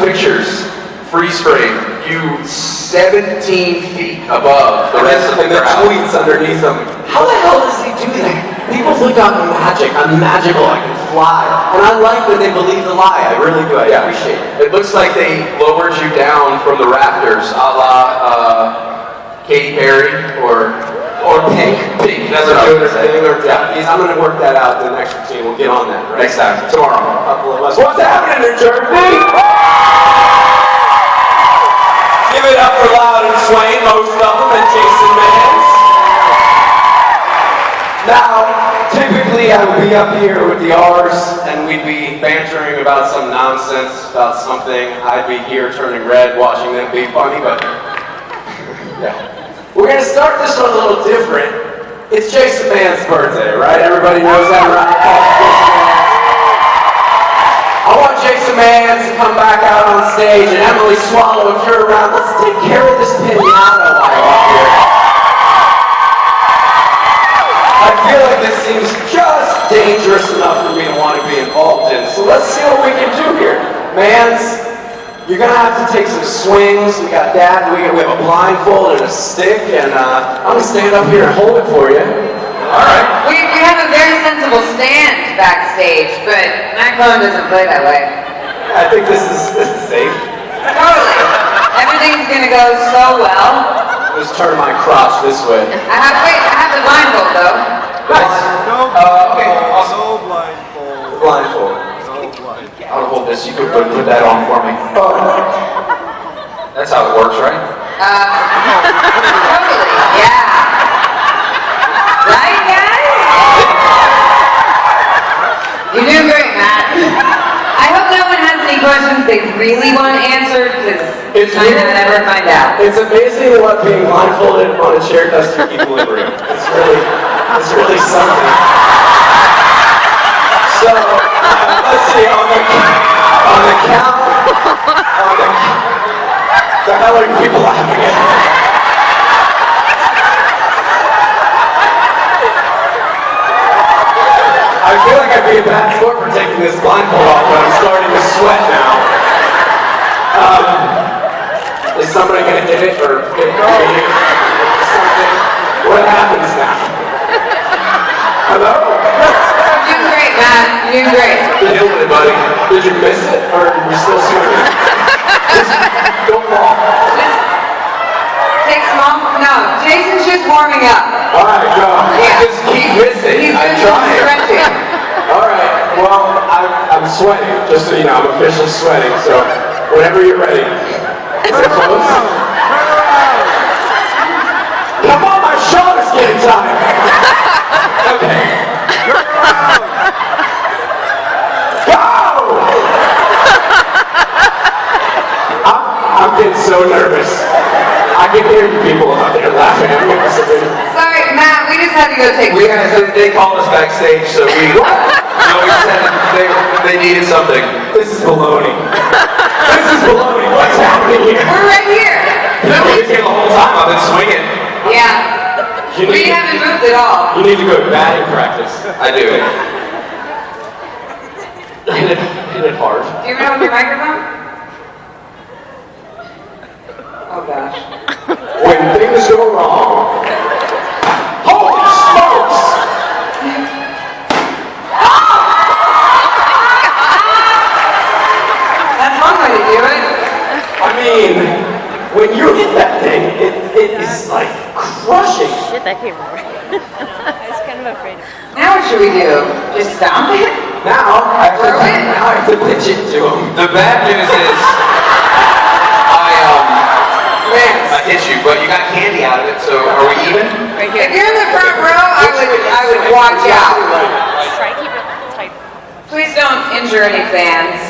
pictures, freeze frame, you 17 feet above the rest of the crowd. And the tweets underneath them. How the hell does he do that? People think I'm magic. I'm magical. I can fly. And I like that they believe the lie. I really do. I appreciate it. It looks like they lowered you down from the rafters, a la Katy Perry or Pink. Pink. That's what I was going to say. Or Japanese. I'm going to work that out in the next routine. We'll get on that. Right? Next time. Tomorrow. A couple of us. What's happening, New Jersey? Give it up for Loud and Swain, most of them, and Jason Mans. Now, typically I would be up here with the R's and we'd be bantering about some nonsense, about something. I'd be here turning red, watching them be funny, but yeah. We're going to start this one a little different. It's Jason Mans' birthday, right? Everybody knows that, right? I want Jason Mans to come back out on stage, and Emily Swallow, if you're around, let's take care of this pinata while I'm up here. I feel like this seems just dangerous enough for me to want to be involved in, so let's see what we can do here. Mans, you're going to have to take some swings. We got that. We have a blindfold and a stick, and I'm going to stand up here and hold it for you. All right. We have a very sensible stand backstage, but Matt Cohen doesn't play that way. I think this is safe. Totally. Everything's going to go so well. Just turn my crotch this way. I have the blindfold, though. Nice. Okay, awesome. No blindfold. Blindfold. No blindfold. I'll hold this. You could put that on for me. That's how it works, right? Totally. Yeah. Right, guys? You're doing great, Matt. I hope no one has any questions they really want answered, because I never find out. It's amazing what being blindfolded on a chair does to your equilibrium. It's really something. So, let's see, on the count, the hell are people laughing at? I feel like I'd be a bad sport for taking this blindfold off, but I'm starting to sweat now. Is somebody going to hit it or hit something? What happens now? Hello? You're doing great, Matt. You're doing great. Deal with it, buddy. Did you miss it or are you still swimming? Don't fall. Take small. No, Jason's just warming up. Alright, go. Yeah. Just keep missing. He's I'm doing some trying. stretching. Alright, well, I'm sweating. Just so you know, I'm officially sweating. So, whenever you're ready. Is it close? Come on, my shoulder's getting tired. Okay. Go! I'm getting so nervous. I can hear you people out there laughing at me. Sorry, Matt, we just had to go take They called us backstage, so we said they needed something. This is baloney. This is baloney. What's happening here? We're right here. I've been here the whole time. I've been swinging. Yeah. We haven't moved at all. You need to go to batting practice. I do. Hit it hard. Do you remember your microphone? Oh gosh. When things go wrong. Holy smokes! That's one way to do it. I mean, when you hit that thing, it is like crushing. Shit, that came right. I was kind of afraid. Now what should we do? Just stomp it? Now I have to pitch it to him. The bad news is, I hit you, but you got candy out of it. So are we even? Right If here. you're in the front row, I would watch out. Try to keep it tight. Please don't injure any fans.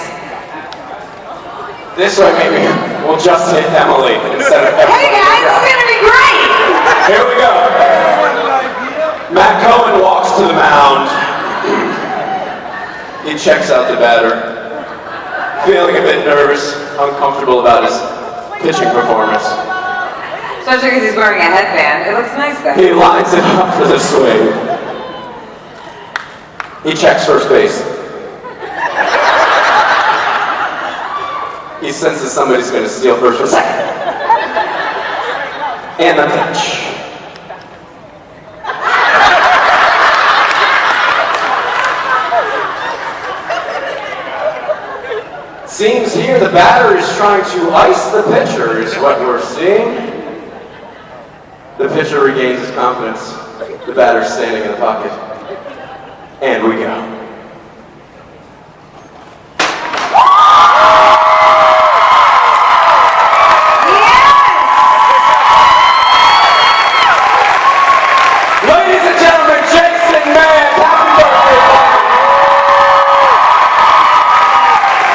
This way, maybe we'll just hit Emily instead of everyone. Hey guys, it's gonna be great! Here we go. Matt Cohen walks to the mound. He checks out the batter. Feeling a bit nervous, uncomfortable about his pitching performance. Especially because he's wearing a headband. It looks nice though. He lines it up for the swing. He checks first base. He's senses somebody's going to steal first or second. And the pitch. Seems here the batter is trying to ice the pitcher, is what we're seeing. The pitcher regains his confidence. The batter's standing in the pocket. And we go.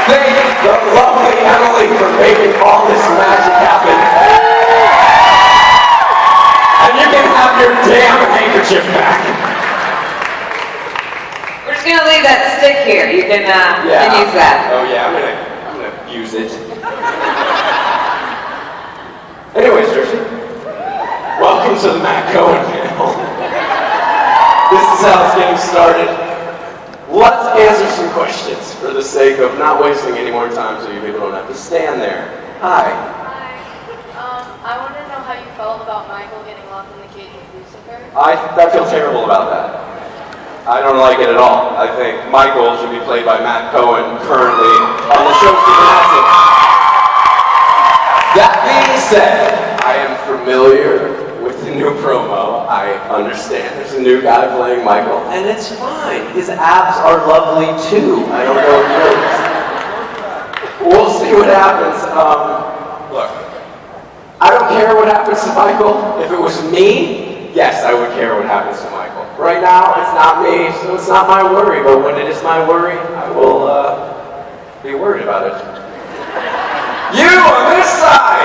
Thank the lovely Emily for making all this magic happen. And you can have your damn handkerchief back. We're just gonna leave that stick here. You can use that. Oh yeah, I'm gonna use it. Anyways, Jersey, welcome to the Matt Cohen panel. This is how it's getting started. Let's answer some questions for the sake of not wasting any more time so you people don't have to stand there. Hi. Hi. I want to know how you felt about Michael getting locked in the cage with Lucifer. I feel terrible about that. I don't like it at all. I think Michael should be played by Matt Cohen currently on the show Supernatural. That being said, I am familiar with the new promo. I understand there's a new guy playing Michael, and it's fine. His abs are lovely too. I don't know if you noticed. We'll see what happens. Look, I don't care what happens to Michael. If it was me, yes, I would care what happens to Michael. Right now, it's not me, so it's not my worry, but when it is my worry, I will be worried about it. You on this side!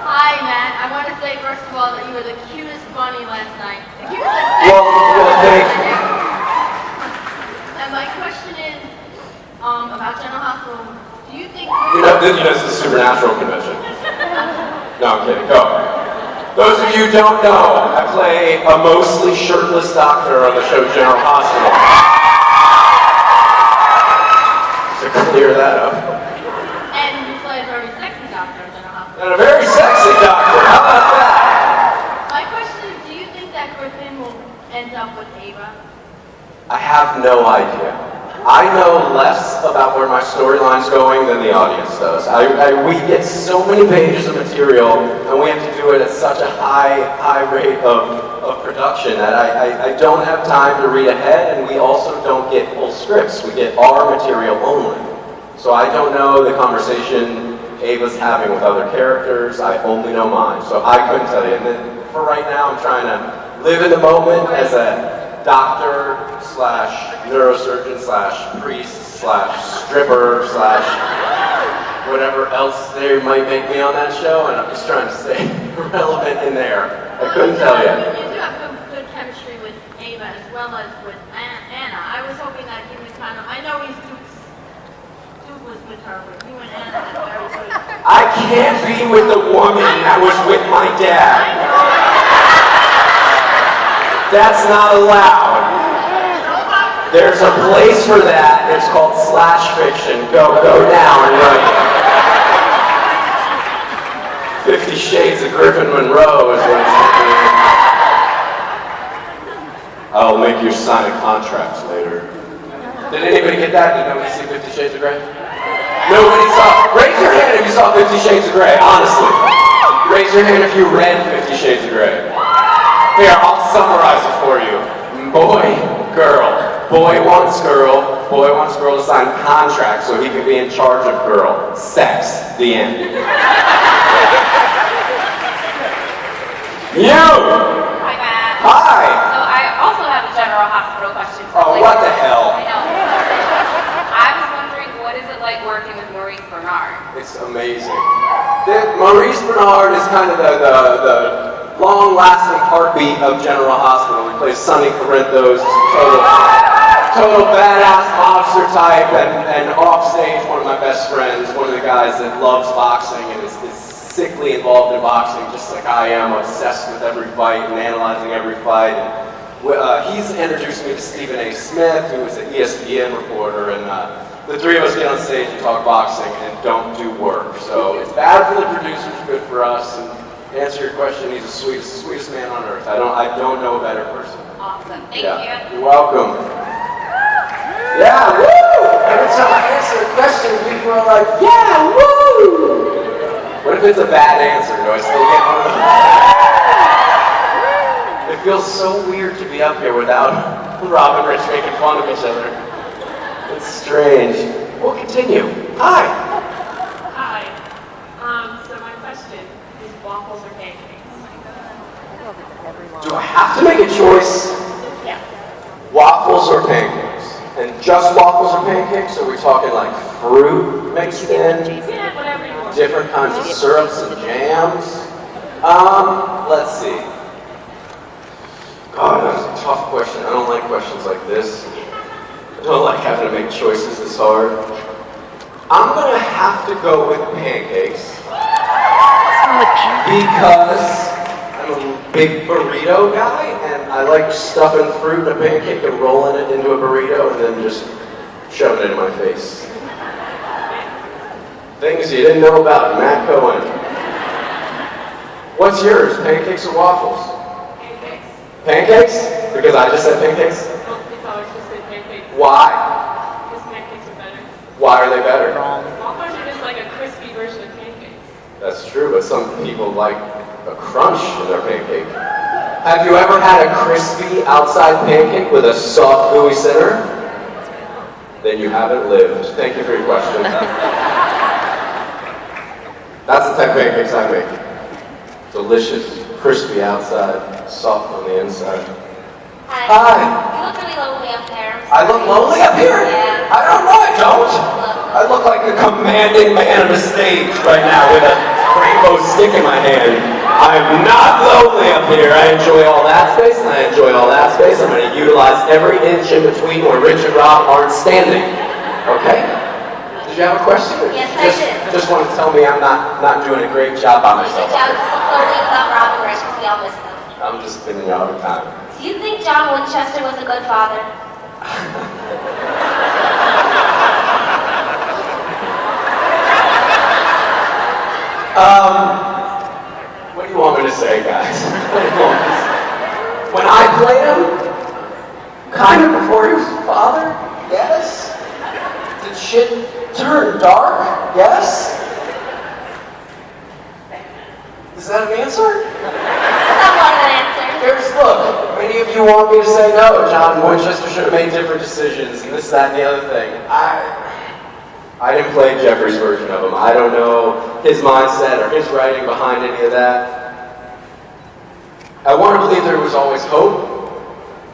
Hi, Matt. I want to say, first of all, that you were the cutest bunny last night. The cutest Well, thank you. And my question is, about General Hospital. Do you think... You know, this is the Supernatural convention. No, I'm kidding. Go. Those of you who don't know, I play a mostly shirtless doctor on the show General Hospital. To clear that up. And you play a very sexy doctor in General Hospital. And a very sexy doctor. How about that? My question is, do you think that Griffin will end up with Ava? I have no idea. I know less about where my storyline's going than the audience does. We get so many pages of material, and we have to do it at such a high rate of production that I don't have time to read ahead, and we also don't get full scripts. We get our material only. So I don't know the conversation Ava's having with other characters. I only know mine, so I couldn't tell you. And then for right now, I'm trying to live in the moment as a doctor / neurosurgeon / priest / stripper / whatever else they might make me on that show, and I'm just trying to stay relevant in there. I couldn't tell you. You do have good chemistry with Ava as well as with Anna. I was hoping that you would kind of... I know Duke was with her, but you and Anna had very good... I can't be with the woman that was with my dad. That's not allowed. There's a place for that. It's called slash fiction. Go now and write. 50 Shades of Griffin Monroe is what it's doing. I'll make you sign a contract later. Did anybody get that? Did nobody see 50 Shades of Grey? Nobody saw. Raise your hand if you saw 50 Shades of Grey, honestly. Raise your hand if you read 50 Shades of Grey. Here, I'll summarize it for you. Boy, girl. Boy wants girl to sign contracts so he can be in charge of girl. Sex. The end. You! Hi, Matt. Hi! So I also have a General Hospital question. Oh, what the hell? I know. I was wondering, what is it like working with Maurice Bernard? It's amazing. Maurice Bernard is kind of the long-lasting heartbeat of General Hospital. He plays Sonny Corinthos, total badass mobster type, and off stage, one of my best friends, one of the guys that loves boxing and is sickly involved in boxing, just like I am, obsessed with every fight and analyzing every fight. And he's introduced me to Stephen A. Smith, who was an ESPN reporter, and the three of us get on stage and talk boxing and don't do work. So it's bad for the producers, good for us. And to answer your question, he's the sweetest man on earth. I don't know a better person. Awesome. Thank Yeah. you. You're welcome. Yeah, woo! Every time I answer a question, people are like, yeah, woo! What if it's a bad answer? Do I still get one of those? It feels so weird to be up here without Rob and Rich making fun of each other. It's strange. We'll continue. Hi. Hi. So my question is waffles or pancakes? Do I have to make a choice? Yeah. Waffles or pancakes? And just waffles or pancakes? Are we talking like fruit mixed in? Yeah, whatever you want. Different kinds of syrups and jams? Let's see. God, that's a tough question. I don't like questions like this. I don't like having to make choices this hard. I'm gonna have to go with pancakes. Because I'm a big burrito guy, and I like stuffing fruit in a pancake and rolling it into a burrito and then just shoving it in my face. Things you didn't know about Matt Cohen. What's yours, pancakes or waffles? Pancakes. Pancakes? Because I just said pancakes? Well, it's always just been pancakes. Why? Because pancakes are better. Why are they better? Waffles are just like a crispy version of pancakes. That's true, but some people like a crunch in their pancake. Have you ever had a crispy outside pancake with a soft, gooey center? Then you haven't lived. Thank you for your question. That's the type of pancakes I make. Delicious, crispy outside, soft on the inside. Hi. Hi. You look really lonely up there. I look lonely up here? Yeah. I don't know, I don't. I look like a commanding man on the stage right now with a rainbow stick in my hand. I'm not lonely up here. I enjoy all that space, and I enjoy all that space. I'm going to utilize every inch in between where Rich and Rob aren't standing. Okay? Did you have a question? Yes, I did. Just want to tell me I'm not doing a great job by myself. Good job. Just look lonely without Rob and Rich because we all miss them. I'm just kidding you all the time. Do you think John Winchester was a good father? What do you want me to say, guys? What do you want me to say? When I played him, kind of before he was a father, yes. Did shit turn dark? Yes. Is that an answer? Somewhat of an answer. Look, many of you want me to say no, John Winchester should have made different decisions, and this, that, and the other thing. I didn't play Jeffrey's version of him. I don't know his mindset or his writing behind any of that. I want to believe there was always hope,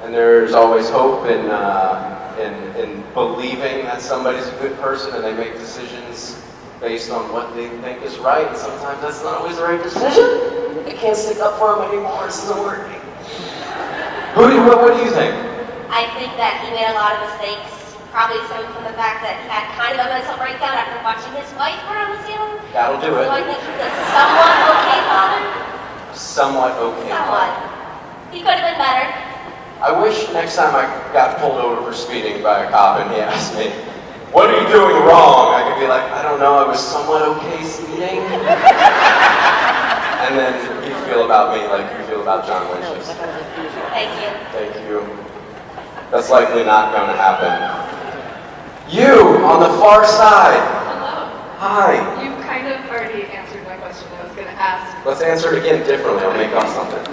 and there's always hope in believing that somebody's a good person and they make decisions based on what they think is right, and sometimes that's not always the right decision. I can't stick up for him anymore, this isn't working. What do you think? I think that he made a lot of mistakes, probably stemming from the fact that he had kind of a mental breakdown after watching his wife burn on the ceiling. That'll do it. So I think he's a somewhat okay father. Somewhat okay. Somewhat. He could have been better. I wish next time I got pulled over for speeding by a cop and he asked me, "What are you doing wrong?" I could be like, "I don't know, I was somewhat okay speeding." And then he'd feel about me like you feel about John Winchester. Thank you. Thank you. That's likely not going to happen. You, on the far side. Hello. Hi. You kind of already answered my question I was going to ask. Let's answer it again differently. I'll make up something.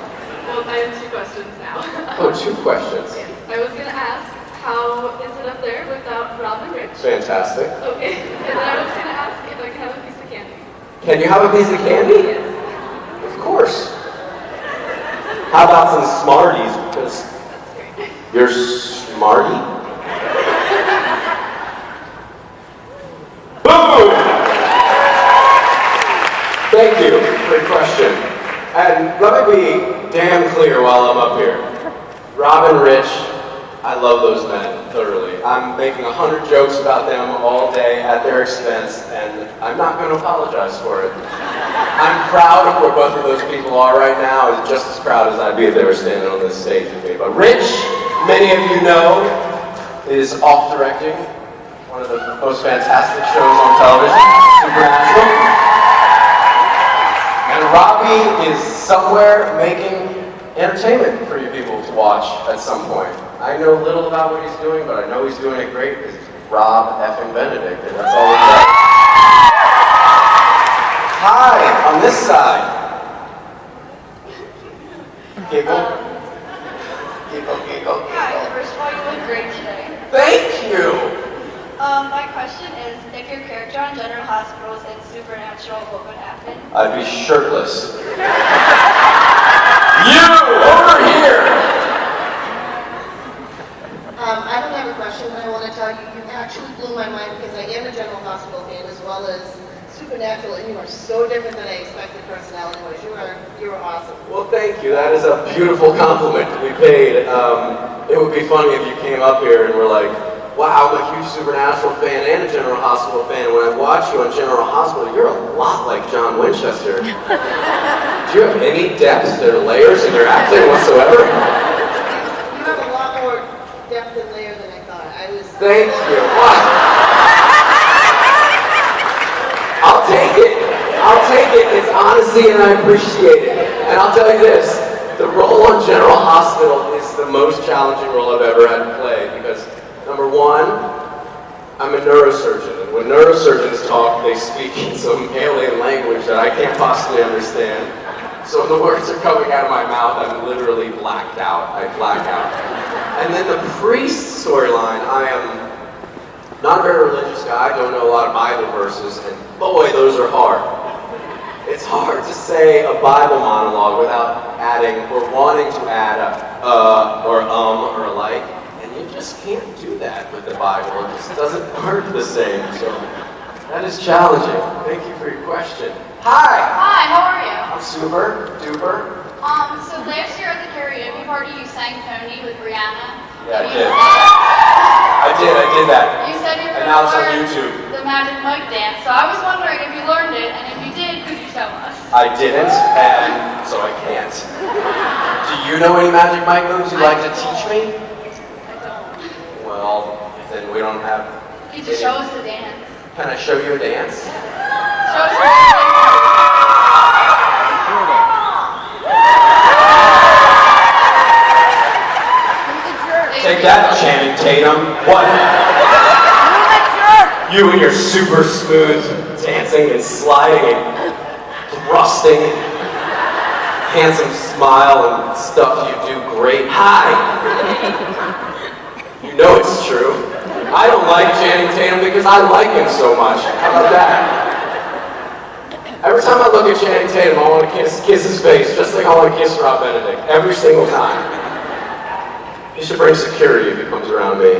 Well, I have two questions now. Oh, two questions. I was going to ask, how is it up there without Rob and Rich? Fantastic. Okay. And then I was going to ask if I could have a piece of candy. Can you have a piece of candy? Yes. Of course. How about some Smarties? Because you're smarty? Boom! Thank you. Great question. And let me be damn clear while I'm up here. Rob and Rich, I love those men, thoroughly. I'm making 100 jokes about them all day at their expense, and I'm not going to apologize for it. I'm proud of where both of those people are right now, and just as proud as I'd be if they were standing on this stage with me. But Rich, many of you know, is off directing one of the most fantastic shows on television, Supernatural. And Robbie is somewhere making entertainment for you people to watch at some point. I know little about what he's doing, but I know he's doing it great because he's Rob effing Benedict, and that's all he does. Hi, on this side. Giggle. Giggle, giggle, Hi, giggle. first of all, you look great today. Thank you! My question is, if your character on General Hospital was in Supernatural, what would happen? I'd be shirtless. You! Over here! I don't have a question, but I want to tell you, you actually blew my mind because I am a General Hospital fan as well as Supernatural, and you are so different than I expected personality-wise. You are awesome. Well, thank you. That is a beautiful compliment to be paid. It would be funny if you came up here and were like, wow, I'm a huge Supernatural fan and a General Hospital fan. When I watch you on General Hospital, you're a lot like John Winchester. Do you have any depth or layers in your acting whatsoever? You have a lot more depth and layer than I thought. Thank you. Wow. I'll take it. I'll take it. It's honesty and I appreciate it. And I'll tell you this, the role on General Hospital is the most challenging role I've ever had to play because, number one, I'm a neurosurgeon. And when neurosurgeons talk, they speak in some alien language that I can't possibly understand. So when the words are coming out of my mouth, I'm literally blacked out. I black out. And then the priest storyline, I am not a very religious guy, don't know a lot of Bible verses, and boy, those are hard. It's hard to say a Bible monologue without adding or wanting to add or a like, and you just can't do that with the Bible. It just doesn't work the same, so that is challenging. Thank you for your question. Hi! Hi, how are you? I'm super duper. So last year at the karaoke party, you sang Tony with Rihanna. Yeah, I You did. said- I did that. You said you And now it's on learn YouTube. the Magic Mike dance, so I was wondering if you learned it, and if you did, could you show us? I didn't, and so I can't. Do you know any Magic Mike moves you'd like to teach me? I don't. Well, then we don't have... You just show us the dance. Can I show you a dance? Show us the dance. Take that, Channing Tatum. What? You and your super smooth dancing and sliding and thrusting, handsome smile and stuff you do great. Hi! You know it's true. I don't like Channing Tatum because I like him so much. How about that? Every time I look at Channing Tatum, I want to kiss his face, just like I want to kiss Rob Benedict. Every single time. You should bring security if he comes around me.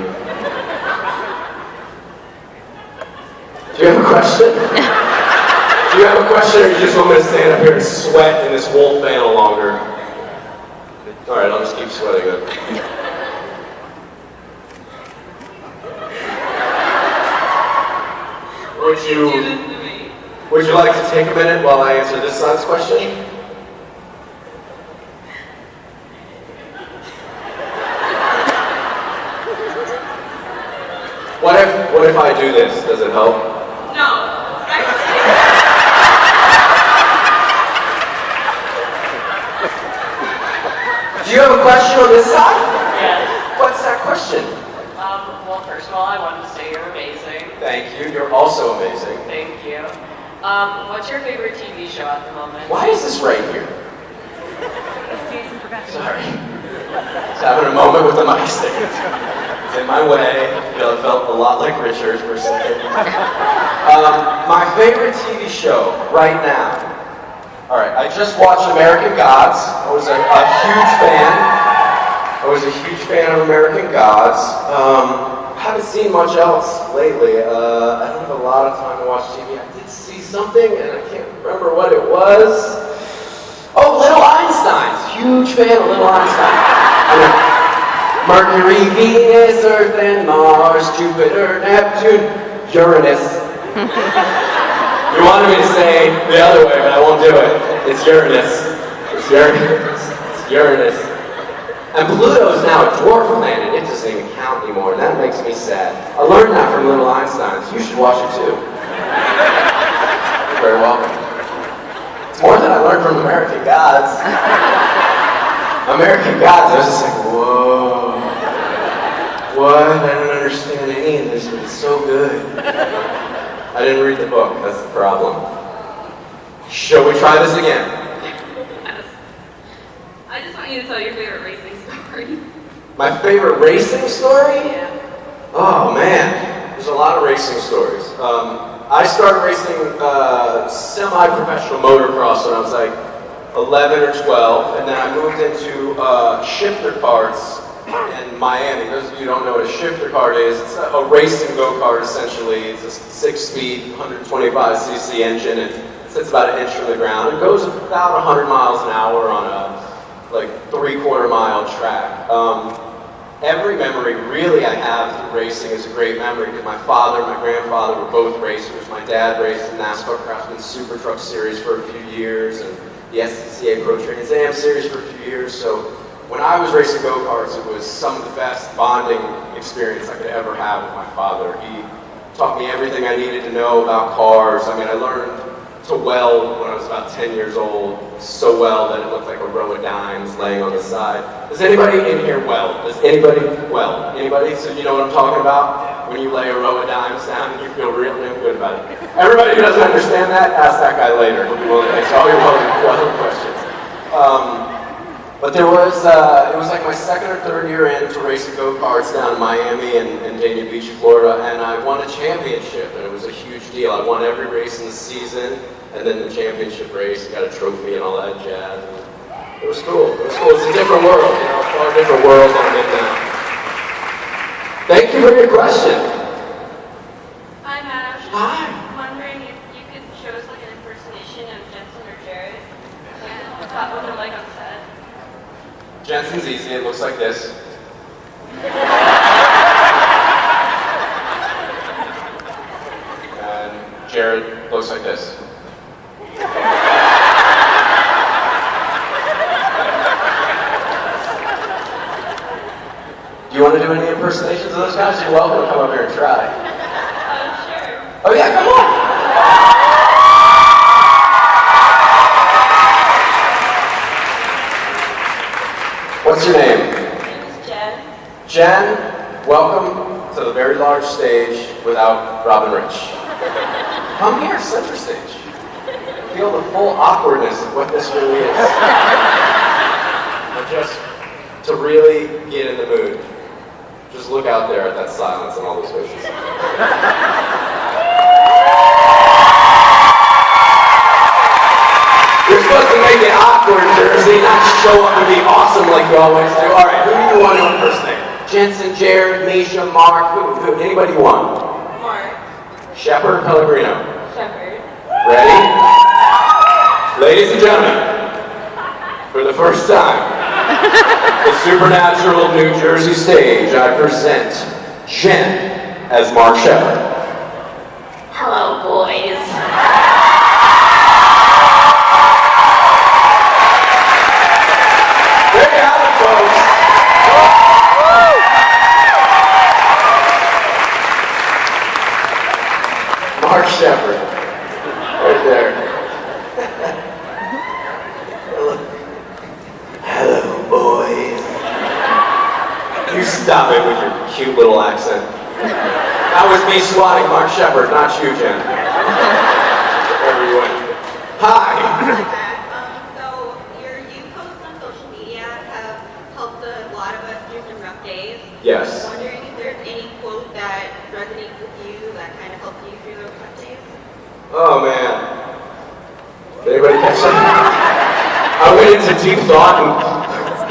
Do you have a question? Do you have a question, or you just want me to stand up here and sweat in this wool fan no longer? All right, I'll just keep sweating then. Would you like to take a minute while I answer this side's question? What if I do this? Does it help? No. Do you have a question on this side? Yes. What's that question? Well, first of all, I wanted to say you're amazing. Thank you. You're also amazing. Thank you. What's your favorite TV show at the moment? Why is this right here? Sorry. Just having a moment with the mic stand. It's in my way. I felt a lot like Richard for a second. My favorite TV show right now. All right, I just watched American Gods. I was a huge fan. I was a huge fan of American Gods. Haven't seen much else lately. I don't have a lot of time to watch TV. I did see something, and I can't remember what it was. Oh, Little Einsteins. Huge fan of Little Einstein. Mercury, Venus, Earth, and Mars, Jupiter, Neptune, Uranus. You wanted me to say the other way, but I won't do it. It's Uranus. It's Uranus. It's Uranus. And Pluto's now a dwarf planet. It doesn't even count anymore, and that makes me sad. I learned that from Little Einsteins. You should watch it too. You're very welcome. It's more than I learned from American Gods. American Gods, I was just like, whoa. What? I don't understand any of this, but it's so good. I didn't read the book, that's the problem. Shall we try this again? Yes. I just want you to tell your favorite racing story. My favorite racing story? Yeah. Oh man, there's a lot of racing stories. I started racing semi-professional motocross when I was like 11 or 12, and then I moved into shifter karts in Miami. Those of you who don't know what a shifter kart is, it's a racing go-kart essentially. It's a 6-speed, 125cc engine, and it sits about an inch from the ground. It goes about 100 miles an hour on a like 3/4 mile track. Every memory really I have through racing is a great memory because my father and my grandfather were both racers. My dad raced in NASCAR Craftsman Super Truck Series for a few years and the SCCA Pro Trans Am Series for a few years. So when I was racing go-karts, it was some of the best bonding experience I could ever have with my father. He taught me everything I needed to know about cars. I mean, I learned to weld when I was about 10 years old, so well that it looked like a row of dimes laying on the side. Does anybody in here weld? Does anybody weld? Anybody? So you know what I'm talking about? When you lay a row of dimes down and you feel real damn good about it. Everybody who doesn't understand that, ask that guy later. He'll be willing to answer all your welding questions. But there was, it was like my second or third year into racing go-karts down in Miami and Dania Beach, Florida, and I won a championship, and it was a huge deal. I won every race in the season, and then the championship race, got a trophy and all that jazz. And it was cool. It was cool. It's a different world, you know, a far different world than I'm in now. Thank you for your question. Hi, Matt. I was just wondering if you could show us like an impersonation of Jensen or Jared. And what they're like on set. Jensen's easy. It looks like this. And Jared looks like this. Do you want to do any impersonations of those guys? You're welcome to come up here and try. Sure. Oh yeah, come on! What's your name? My name is Jen. Jen, welcome to the very large stage without Robin Rich. Come here, center stage. Feel the full awkwardness of what this really is. And just to really get in the mood, just look out there at that silence and all those faces. You're supposed to make it awkward, Jersey, not show up and be awesome like you always do. All right, who do you want to impersonate? Jensen, Jared, Misha, Mark, who? Anybody you want? Mark. Shepard, Pellegrino. Shepard. Ready? Ladies and gentlemen, for the first time, the supernatural New Jersey stage, I present Jen as Mark Shepard. Hello, boys. There you have it, folks. Mark Shepard, right there. Hello, boys. You stop it with your cute little accent. That was me swatting Mark Shepard, not you, Jen. Wherever you went. Hi. So your youth posts on social media have helped a lot of us through some rough days. Yes. I'm wondering if there's any quote that resonates with you that kind of helped you through those tough days. Oh man. Did anybody catch that? I went into deep thought and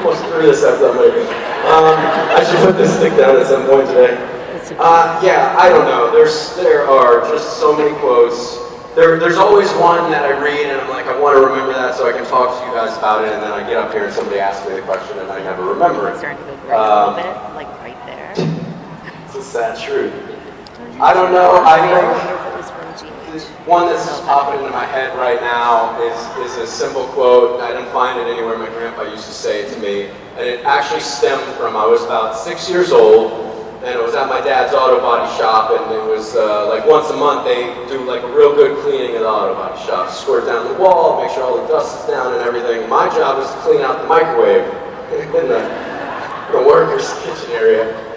almost threw this at somebody. I should put this stick down at some point today. Yeah, I don't know. There are just so many quotes. There's always one that I read and I'm like, I want to remember that so I can talk to you guys about it, and then I get up here and somebody asks me the question and I never remember it. Starting to go right a little bit, like right there. It's a sad truth. I don't know. I think wonder if it was from Jeannie. one that's just popping into my head right now is a simple quote. I didn't find it anywhere. My grandpa used to say it to me, and it actually stemmed from I was about 6 years old, and it was at my dad's auto body shop, and it was like once a month they do like a real good cleaning of the auto body shop, squirt down the wall, make sure all the dust is down and everything. My job was to clean out the microwave in the workers' kitchen area.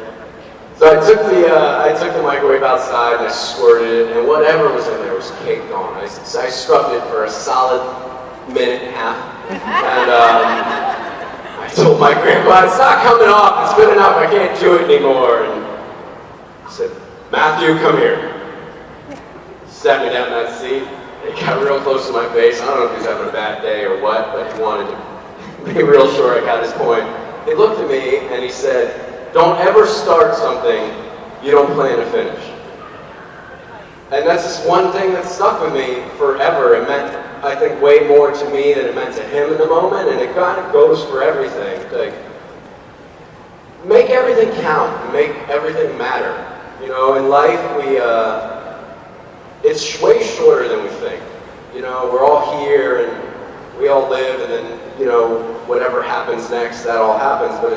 So I took the microwave outside and I squirted it, and whatever was in there was caked on. I scrubbed it for a solid minute and a half, and I told my grandpa, "It's not coming off. It's good enough. I can't do it anymore." And he said, "Matthew, come here." Sat me down in that seat. He got real close to my face. I don't know if he's having a bad day or what, but he wanted to be real sure I got his point. He looked at me and he said, "Don't ever start something you don't plan to finish." And that's just one thing that stuck with me forever. It meant, I think, way more to me than it meant to him in the moment, and it kind of goes for everything. Like, make everything count, make everything matter. You know, in life, it's way shorter than we think. You know, we're all here and we all live, and then, you know, whatever happens next, that all happens, but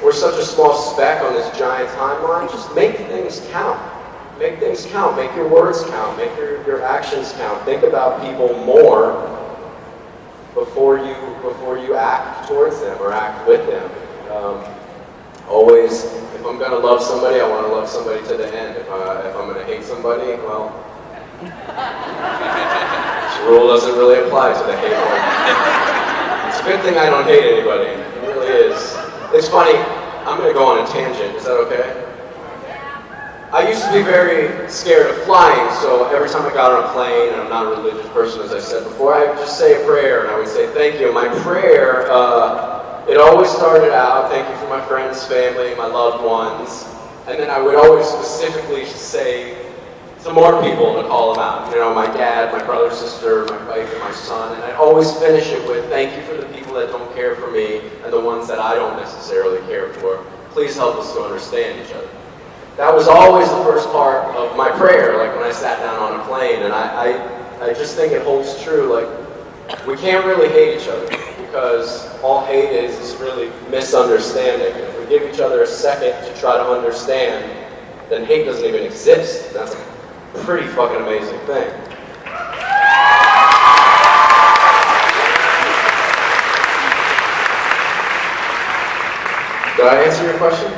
we're such a small speck on this giant timeline. Just make things count. Make things count. Make your words count. Make your actions count. Think about people more before you act towards them or act with them. Always, if I'm going to love somebody, I want to love somebody to the end. If I'm going to hate somebody, well, this rule doesn't really apply to the hate one. It's a good thing I don't hate anybody. It really is. It's funny, I'm going to go on a tangent. Is that okay? I used to be very scared of flying, so every time I got on a plane, and I'm not a religious person, as I said before, I would just say a prayer, and I would say thank you. My prayer, it always started out, thank you for my friends, family, my loved ones, and then I would always specifically say to more people to call them out. You know, my dad, my brother, sister, my wife, and my son, and I always finish it with thank you for the people that don't care for me and the ones that I don't necessarily care for. Please help us to understand each other. That was always the first part of my prayer, like when I sat down on a plane, and I just think it holds true. Like, we can't really hate each other, because all hate is really misunderstanding. And if we give each other a second to try to understand, then hate doesn't even exist. That's a pretty fucking amazing thing. Did I answer your question?